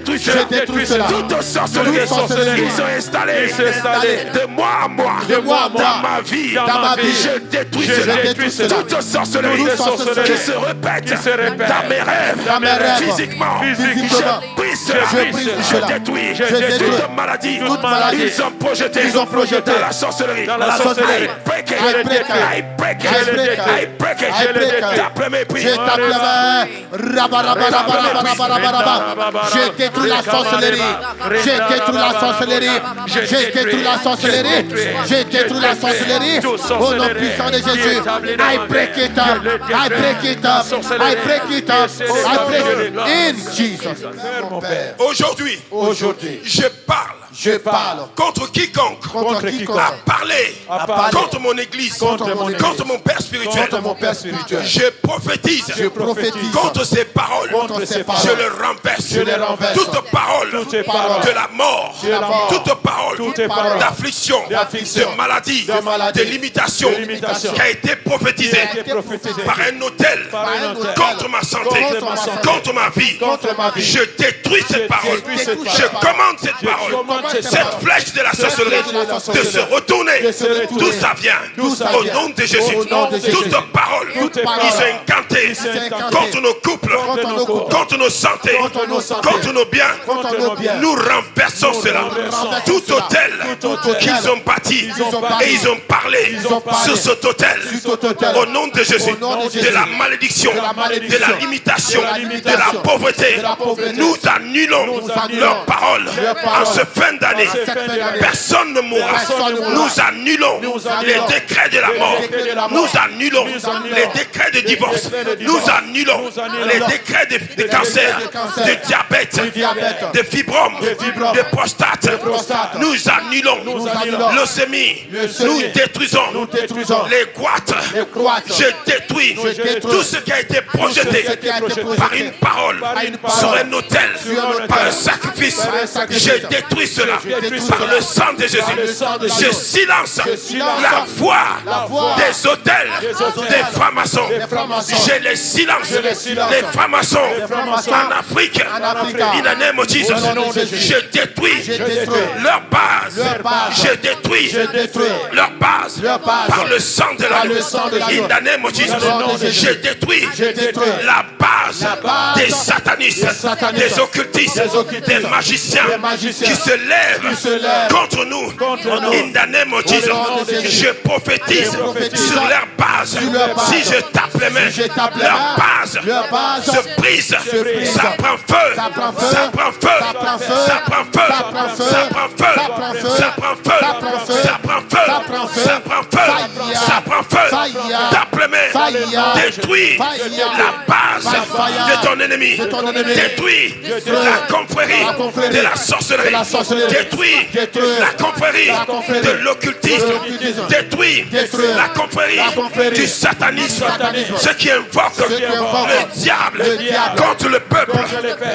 détruis cela. Toute sorcellerie qu'ils ont installée de mois à mois dans ma vie. Je détruis cela. Toute sorcellerie qui se répète dans mes rêves, physiquement. Je détruis toute maladie. Ils ont projeté dans la sorcellerie. I break it. I break it. I break it. Tape mes prix. J'ai détruit la sorcellerie. J'ai détruit la sorcellerie. J'ai détruit la sorcellerie. J'ai détruit la sorcellerie. Au nom puissant de Jésus. I break it up. I break it up. I break it up. I break it in Jesus. Aujourd'hui, je parle contre quiconque a parlé contre mon église, contre mon père spirituel. Je prophétise contre ces paroles. Je le renverse. Toute parole de la mort, toute parole d'affliction, de maladie, de limitation qui a été prophétisée par un autel contre ma santé, contre ma vie. Je détruis cette parole. Je commande cette parole. Cette flèche de la sorcellerie de se retourner. D'où ça vient? Au nom de Jésus. Toute parole qu'ils ont incantée contre nos couples, contre nos santé, contre nos biens, nous renversons cela. Tout hôtel qu'ils ont bâti et ils ont parlé sur cet hôtel, au nom de Jésus, de la malédiction, de la limitation, de la pauvreté, nous annulons leurs paroles en ce fin d'année. Personne ne mourra. Nous annulons les décrets de la mort. Nous annulons les décrets de divorce. Nous annulons les décrets de cancer, de diabète, de fibromes, de prostate. Nous annulons leucémie. Nous détruisons les goitres. Je détruis tout ce qui a été projeté par une parole sur un autel, par un sacrifice. Je détruis cela par le sang de Jésus. Je silence la voix des autels des francs-maçons. Je les silence, les francs-maçons en Afrique. In the name of Jesus. Je détruis leur base. Je détruis leur base par le sang de l'agneau. In the name of Jesus. Je détruis la base des satanistes, des occultistes, des magiciens qui se lèvent contre nous. In the name of Jesus. Je prophétise sur leur base. Si je tape les mains, leur base se brise. Ça prend feu. Ça prend feu. Ça prend feu. Ça prend feu. Ça prend feu. Ça prend feu. Ça prend feu. Ça prend feu. Ça prend feu. Tape les mains. Détruis la base de ton ennemi. Détruis la confrérie de la sorcellerie. Détruis la confrérie de l'occultisme. Détruis la confrérie du satanisme. Ceux qui invoquent le diable contre le peuple.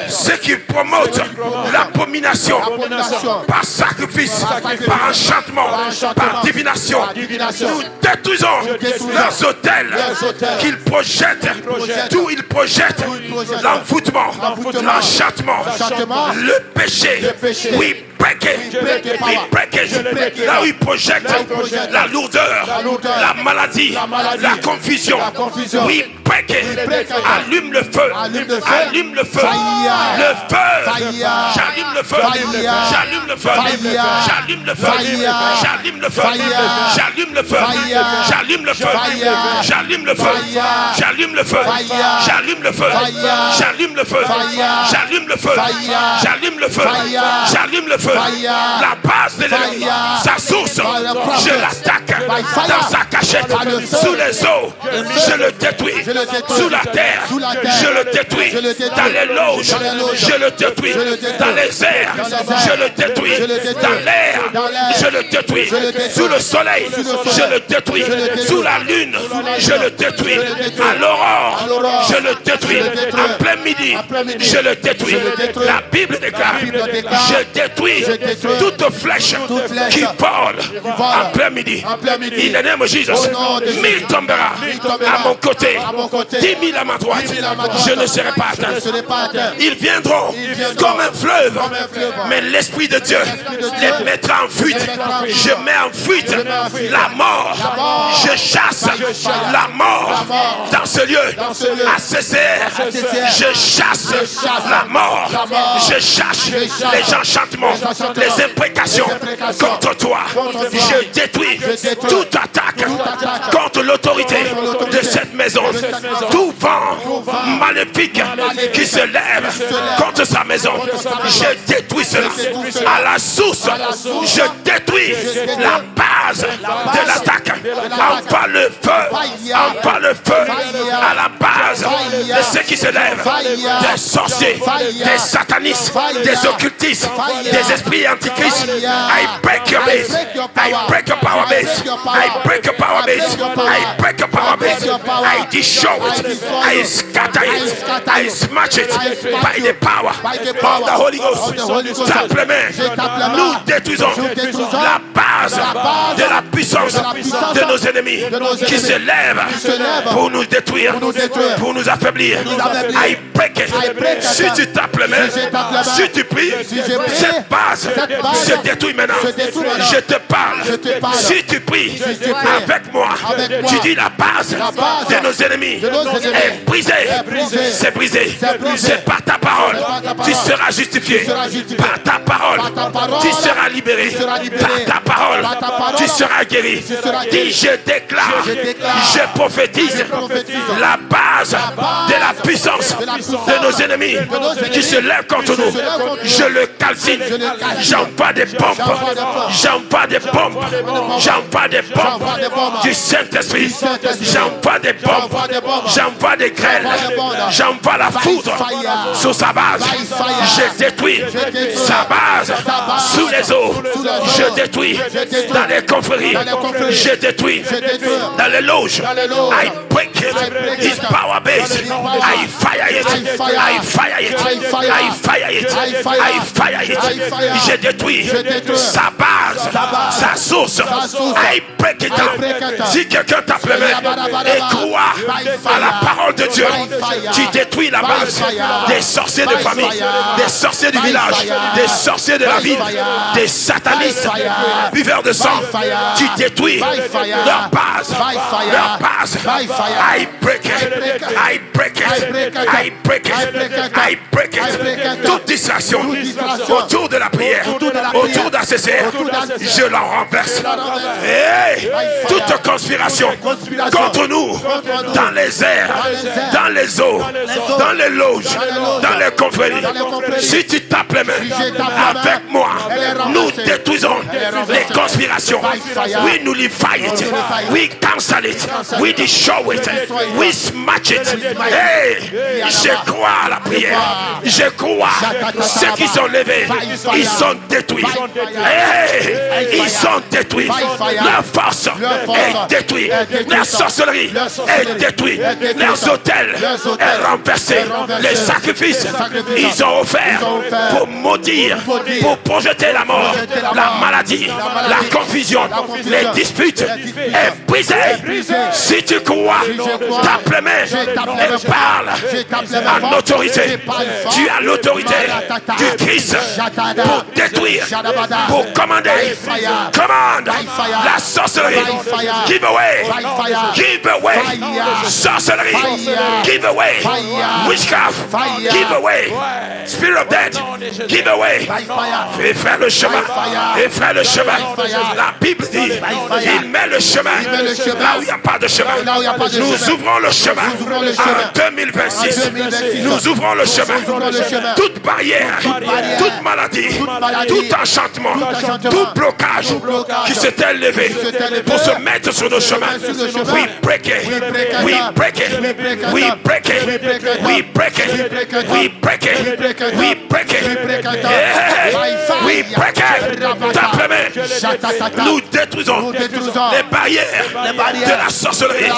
Ceux qui promotent l'abomination par sacrifice, par enchantement, par divination. Nous détruisons leurs autels qu'ils projettent. D'où ils projettent l'envoûtement, l'enchantement, le péché. Oui, break it. We break it. Là où ils projettent la lourdeur, la maladie, la confusion. We break it. Allume le feu. Allume le feu. Le feu. J'allume le feu. J'allume le feu. J'allume le feu. J'allume le feu. J'allume le feu. J'allume le feu. J'allume le feu. J'allume le feu. J'allume le feu. J'allume le feu. J'allume le feu. J'allume le feu. J'allume le feu. La base de l'ennemi, sa source, je l'attaque dans sa cachette, sous les eaux, je le détruis, sous la terre, je le détruis, dans les loges, je le détruis, dans les airs, je le détruis, dans l'air, je le détruis, sous le soleil, je le détruis, sous la lune, je le détruis, à l'aurore, je le détruis, en plein midi, je le détruis. La Bible déclare, je détruis détruis toute flèche qui vole en plein midi. In the name of Jesus. 1000 tombera à mon côté, 10 000 à ma droite. Je ne serai pas atteint. Ils viendront comme un fleuve, mais l'Esprit de Dieu les mettra en fuite. Je mets en fuite la mort. Je chasse la mort dans ce lieu. À CCR, je chasse la mort. Je chasse les enchantements, les imprécations contre toi. Je détruis toute attaque contre l'autorité de cette maison. Tout vent maléfique qui se lève contre sa maison, je détruis cela. À la source, je détruis la base de l'attaque. Envoie le feu, envoie le feu à la base de ceux qui se lèvent, des sorciers, des satanistes, des occultistes, des esprits antichrists. I break your base, I break your power base, I break your power base, I break your power base, I destroy it, I scatter it, I smash it by the power of the Holy Ghost. Simplement, nous détruisons la base de la puissance de nos ennemis qui se lèvent pour nous détruire, pour nous affaiblir. I break it. Si tu tapes les mains, si tu pries, cette base se détruit maintenant. Je te parle. Si tu pries avec moi, tu dis la base de nos ennemis est brisée. C'est brisé. C'est par ta parole. Tu seras justifié. Par ta parole, tu seras libéré. Par ta parole, tu seras guéri. Dis, je déclare, je prophétise la base de la puissance de nos ennemis qui se lèvent contre nous. Je le calcine. J'envoie des bombes. J'envoie des bombes. J'envoie des bombes du Saint-Esprit. J'envoie des bombes. J'envoie des grêles. J'envoie la foudre sur sa base. Je détruis sa base sous les eaux. Je détruis dans les confréries. Je détruis dans les loges. I break it. His power base. I fire it. I fire it. I fire it. I fire it. Je détruis sa base, sa source. I break it down. Si quelqu'un tape les mains et croit à la parole de Dieu, tu détruis la base des sorciers de famille, des sorciers du village, des sorciers de la ville, des satanistes, buveurs de sang. Tu détruis leur base, leur base. I break it. I break it. I break it. I break it. Toute distraction autour de la prière, autour d'ACCR, je l'en renverse. Et toute conspiration contre nous, dans les airs, dans les eaux, dans les loges, dans les confréries. Si tu tapes les mains avec moi, nous détruisons les conspirations. We nullify it. We cancel it. We destroy it. We smash it. Hey, je crois à la prière. Je crois. Ceux qui sont levés, ils sont détruits. Hey, ils sont détruits. Leur force est détruite. Leur sorcellerie est détruite. Leurs hôtels est renversé. Les sacrifices, ils ont offert pour maudire, pour projeter la mort, la maladie, la confusion, les disputes est brisée. Si tu crois, tape les mains et parle en autorité. Tu as l'autorité du Christ pour détruire, pour commander. Commande la sorcellerie. Give away. Give away. Sorcellerie. Give away. Witchcraft. Give away. Spirit of death. Give away. Et faire le chemin. Et faire le chemin. La Bible dit, il met le chemin là où il n'y a pas de chemin. Nous ouvrons le chemin en 2026. Nous ouvrons le chemin. Toute barrière, toute maladie, tout enchantement, tout blocage qui s'était levé pour se mettre sur nos chemins. We break it. We break it. We break it. We break it. We break it. We break it. We break it. Tape les mains. Nous détruisons les barrières de la sorcellerie,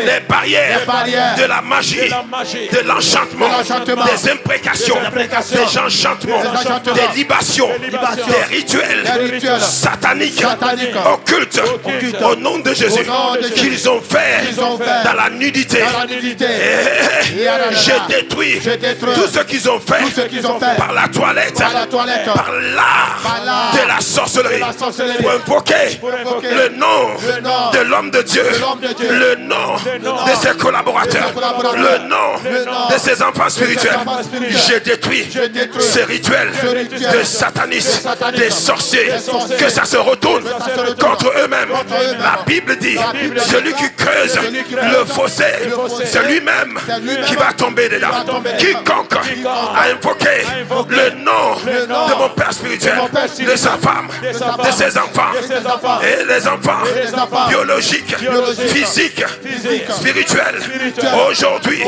les barrières de la magie, de l'enchantement, des imprécations, des enchantements, des libations, des rituels sataniques, occultes, au nom de Jésus, qu'ils ont fait dans la nudité. Je détruis tout ce qu'ils ont fait par la toilette, par l'art de la sorcellerie, pour invoquer le nom de l'homme de Dieu, le nom de ses collaborateurs, le nom de ses enfants spirituels. Je détruis ces rituels de satanisme, des sorciers, que ça se retourne contre eux-mêmes. La Bible dit, celui qui creuse le fossé, c'est lui-même qui va tomber dedans. Quiconque a invoqué le nom de mon père spirituel, de sa femme, de ses enfants, et les enfants biologiques, physiques, spirituels, aujourd'hui,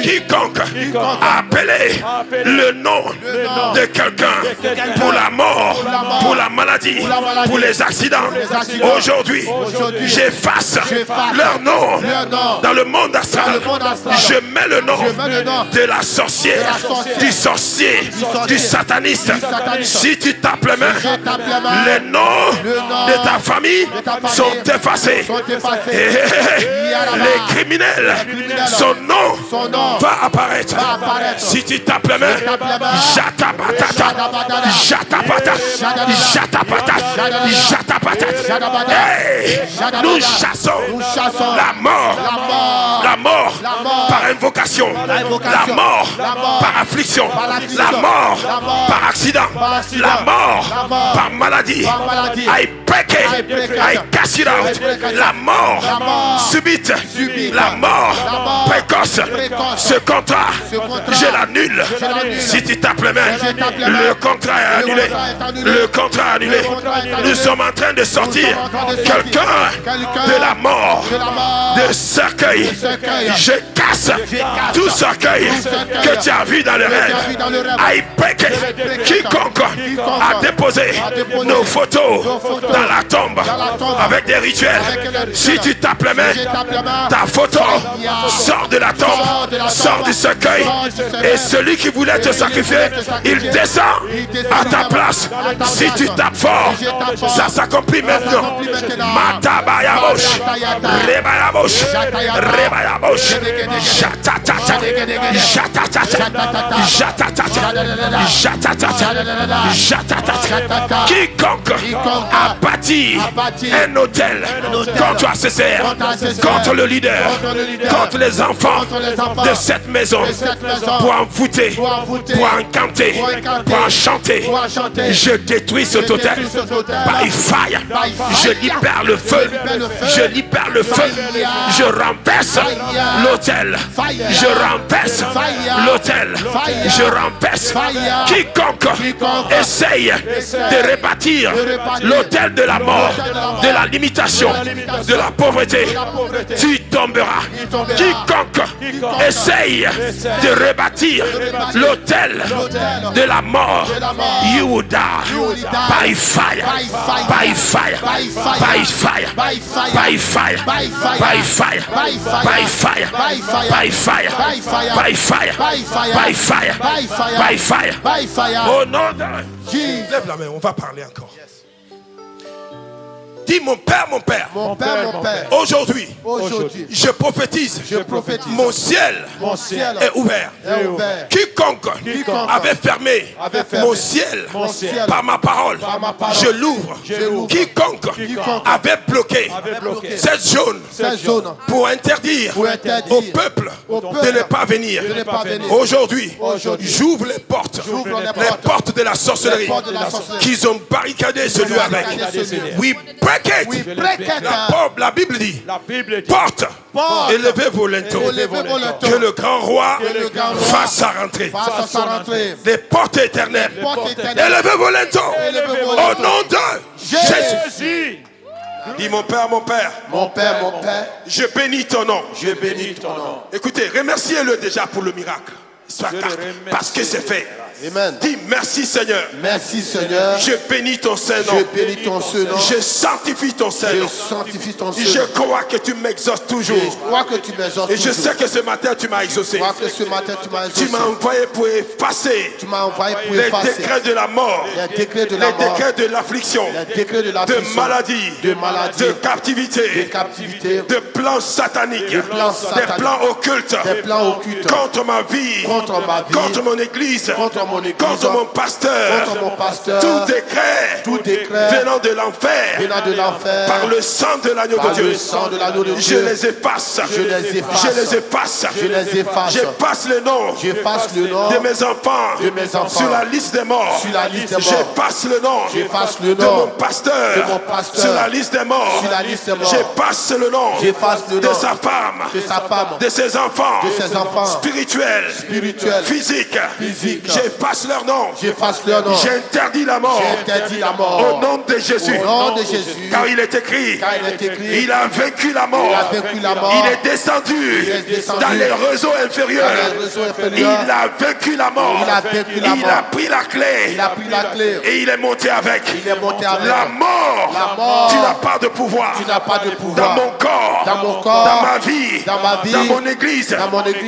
quiconque a appelé le nom de quelqu'un pour la mort, pour la maladie, pour les accidents, aujourd'hui, j'efface leur nom dans le monde astral. Je mets le nom de la sorcière, du sorcier, du sataniste. Si tu tapes les mains, les noms de ta famille sont effacés. Les criminels, son nom va apparaître. Si tu tapes les mains, nous chassons la mort par invocation, la mort par affliction, la mort par accident, la mort par maladie. I break it, I cast it out. La mort subite, la mort précoce. Ce contrat, je l'annule. Si tu tapes les mains, le contrat est annulé. Le contrat est annulé. Nous sommes en train de sortir quelqu'un de la mort, de cercueil. Je casse tout cercueil que tu as vu dans le rêve. I break it. Quiconque a déposé nos photos dans la tombe avec des rituels, si tu tapes les mains, ta photo sort de la tombe, sort du cercueil, et celui qui voulait te sacrifier, il descend à ta place. Si tu tapes fort, ça s'accomplit maintenant. Matabayabosh, Rebayabosh, Rebayabosh, Jatatata, Jatatata, Jatatata, Jatatata. Quiconque a bâti un hôtel contre ACCR, contre le leader, contre les enfants de cette maison, pour en fouter, pour en canter, pour en chanter, je détruis ce hôtel by fire. Je libère le feu, je libère le feu, je renverse l'hôtel, je renverse l'hôtel, je renverse quiconque essaye de rebâtir l'hôtel de la mort, de la limitation, de la pauvreté. Tu tomberas. Quiconque essaye de rebâtir l'hôtel de la mort, you will die by fire, by fire, by fire, by fire, by fire, by fire, by fire, by fire, by fire, by fire. Au nom de Jésus. Lève la main, on va parler encore. Dis mon père, mon père. Mon père, mon père. Aujourd'hui, je prophétise. Mon ciel est ouvert. Quiconque avait fermé mon ciel par ma parole, je l'ouvre. Quiconque avait bloqué cette zone pour interdire au peuple de ne pas venir. Aujourd'hui, j'ouvre les portes de la sorcellerie qu'ils ont barricadé ce lieu avec. We break it. La Bible dit, porte, élevez vos linteaux, que le grand roi fasse sa rentrée. Des portes éternelles, élevez vos linteaux au nom de Jésus. Dis mon père, mon père. Mon père, mon père. Je bénis ton nom. Je bénis ton nom. Écoutez, remerciez-le déjà pour le miracle. Parce que c'est fait. Amen. Dis merci Seigneur. Merci Seigneur. Je bénis ton Saint-Nom. Je bénis ton Saint-Nom. Je sanctifie ton Saint-Nom. Je sanctifie ton Saint-Nom. Je crois que tu m'exauces toujours. Je crois que tu m'exauces Et je toujours. sais que ce matin tu m'as exaucé. Je crois que ce matin tu m'as exaucé. Tu m'as envoyé pour effacer Tu m'as envoyé pour les effacer décrets de la mort, les décrets de la les mort, décrets de l'affliction, les décrets de de l'affliction, maladie, de de captivité, de captivité, de plans sataniques, de plans sataniques, des plans occultes, des plans occultes contre ma vie, contre ma vie, contre mon église, contre mon église, contre mon pasteur, contre mon pasteur, tout décret venant de l'enfer, venant de l'enfer, par le sang de l'agneau de par Dieu, le sang de l'agneau de je Dieu, les efface, je les efface, je les efface, je les efface, j'efface le nom, j'efface le nom de mes enfants, de mes enfants, sur la liste des morts, sur la liste des morts, j'efface le nom, j'efface le de nom mon pasteur, de mon pasteur, sur la liste des morts, sur la liste des morts, j'efface le nom, j'efface le de nom sa femme, de sa femme, de ses enfants, spirituels, physiques, j'efface leur nom, j'efface leur nom, j'interdis la mort, j'interdis la mort, au nom de Jésus, au nom de Jésus, car il est écrit, car il est écrit, il a vaincu la mort, il a vaincu la mort, il est descendu, dans les réseaux inférieurs, il a vaincu la mort, il a vaincu la il mort, a pris la clé, il a pris la clé, et il est monté avec, il est monté avec, la mort, tu n'as pas de pouvoir, tu n'as pas de pouvoir, dans mon corps, dans ma vie, dans mon église,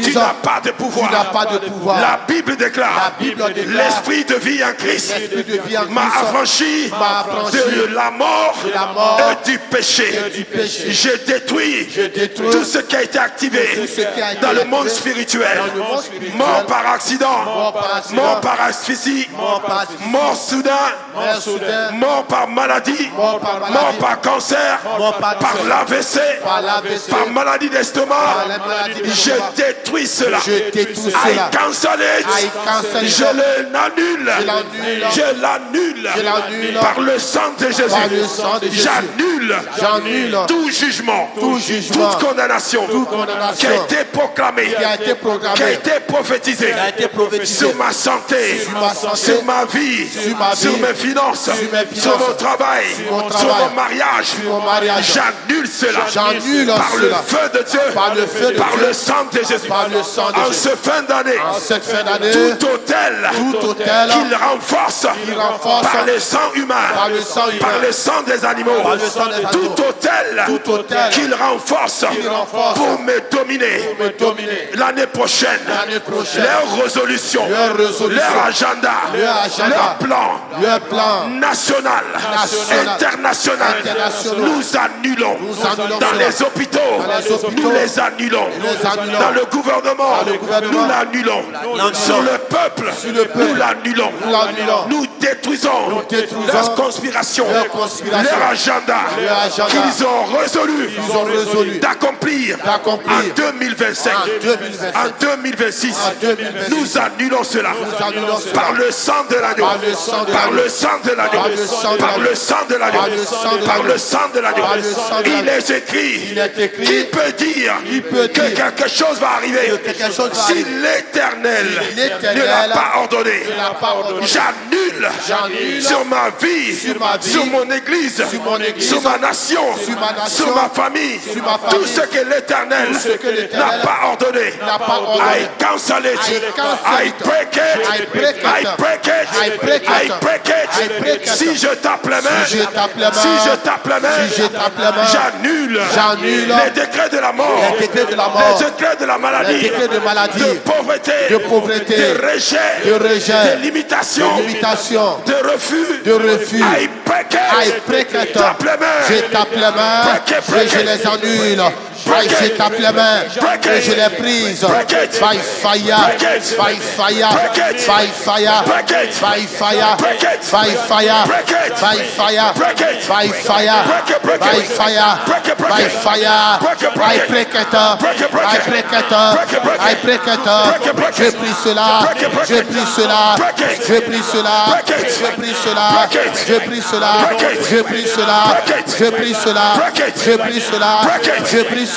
tu n'as pas de pouvoir, tu n'as pas de pouvoir. La Bible déclare, l'esprit de vie en Christ m'a affranchi de la mort et du péché. Je détruis tout ce qui a été activé dans le monde spirituel. Mort par accident, mort par asphyxie, mort soudain, mort par maladie, mort par cancer, par l'AVC, par maladie d'estomac. Je détruis cela. I cancel it. Je l'annule. Je l'annule par le sang de Jésus. J'annule tout jugement, toute condamnation qui a été proclamée, qui a été prophétisée sur ma santé, sur ma vie, sur mes finances, sur mon travail, sur mon mariage. J'annule cela par le feu de Dieu, par le sang de Jésus. En ce fin d'année, tout hôtel qu'il renforce par le sang humain, par le sang des animaux, tout hôtel qu'il renforce pour me dominer l'année prochaine, leur résolution, leur agenda, leur plan national, international, nous annulons dans les hôpitaux, nous les annulons dans le gouvernement, nous l'annulons sur le peuple, nous l'annulons, nous détruisons leur conspiration, leur agenda qu'ils ont résolu d'accomplir en 2025, en 2026. Nous annulons cela par le sang de l'agneau, par le sang de l'agneau, par le sang de l'agneau, par le sang de l'agneau. Il est écrit, qui peut dire que quelque chose va arriver si l'Éternel ne l'a pas ordonné? J'annule sur ma vie, sur mon église, sur ma nation, sur ma famille, tout ce que l'Éternel n'a pas ordonné. I cancel it. I break it. I break it. I break it. Si je tape les mains, si je tape les mains, j'annule les décrets de la mort, les décrets de la maladie, de pauvreté, de rejet, de limitation, de refus. I break it. Tape les mains. Je tape les mains et je les annule. Je tape les mains et je les brise. By fire, by fire, by fire, by fire, by fire, by fire, by fire, by fire, by fire. I break it up, I break it up, I break it up. Je prie cela, je prie cela, je prie cela, je prie cela, je prie cela, je prie cela, je prie cela, je prie cela, je prie cela,